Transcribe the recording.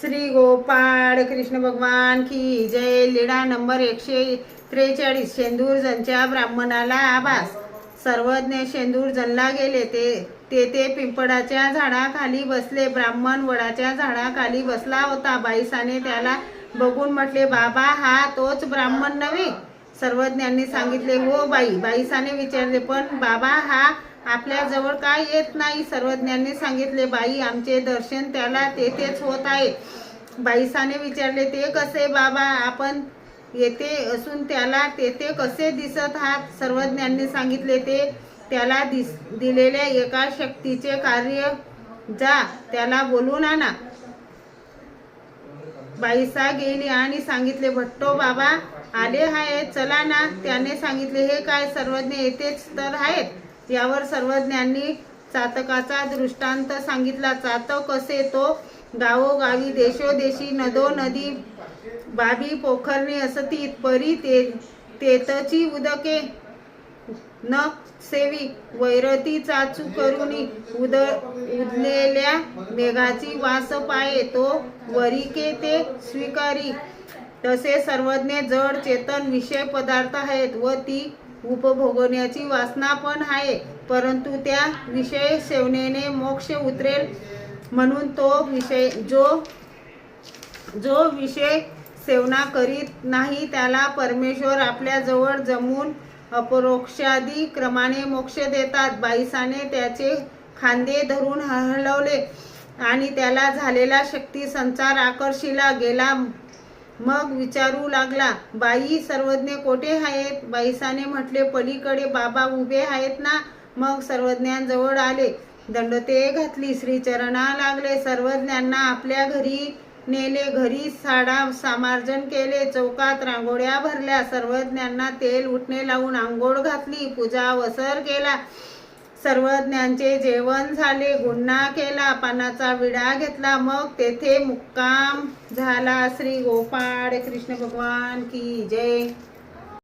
श्री गोपाळ कृष्ण भगवान की जय। लीळा नंबर 143। शेंदूरजनच्या ब्राह्मणाला आभास। सर्वज्ञ शेंदूरजनला गेले, ते पिंपळाच्या झाडाखाली बसले। ब्राह्मण वडाच्या झाडाखाली बसला होता। बाईसाने त्याला बघून म्हटले, बाबा हा तोच ब्राह्मण नव्हे? सर्वज्ञांनी सांगितले, हो बाई। बाईसाने विचारले, पण बाबा हा आपल्या जवळ काय येत नाही? सर्वज्ञांनी सांगितले, बाई आमचे दर्शन त्याला तेथेच होत आहे। बाईसाने विचारले, ते कसे बाबा? आपण येथे असून त्याला तेथे कसे दिसत आहात? सर्वज्ञांनी सांगितले, ते त्याला दिलेल्या एका शक्तीचे कार्य, जा त्याला बोलून आणा। बाईसा गेली आणि सांगितले, भट्टो बाबा आले आहेत, चला ना। त्याने सांगितले, हे काय? सर्वज्ञ येथेच तर आहेत। यावर सर्वज्ञांनी चातकाचा दृष्टांत सांगितला। चातक कसे? तो गावोगावी देशोदेशी नदोनदी बाबी पोखरणी असती, परी तेथची उदके न सेवी वैरती चाचू करुनी उदलेल्या मेघाची वास पाये, तो वरिके ते स्वीकारी। तसे सर्वज्ञ जड चेतन विषय पदार्थ आहेत व ती उपभोगण्याची वासना पण आहे, परंतु त्या विषय सेवनेने मोक्ष उतरेल म्हणून तो विषय जो विषय सेवना करीत नाही त्याला परमेश्वर आपल्या जवळ जमून अपरोक्षादी क्रमाने मोक्ष देतात। बाईसाने त्याचे खांदे धरून हलवले आणि त्याला झालेला शक्ती संचार आकर्षिला गेला। मग विचारू लागला, बाई सर्वज्ञ कोठे आहेत? बाईसाने म्हटले, पलीकडे बाबा उभे आहेत ना। मग सर्वज्ञांजवळ आले, दंडते घातली, श्रीचरणा लागले। सर्वज्ञांना आपल्या घरी नेले। घरी साडा समार्जन केले, चौकात रांगोळ्या भरल्या। सर्वज्ञांना तेल उठणे लावून आंघोळ घातली, पूजा वसर केला। सर्वज्ञांचे जेवण झाले, गुन्हा केला, पानाचा विडा घेतला, मग तेथे मुक्काम झाला। श्री गोपाळ कृष्ण भगवान की जय।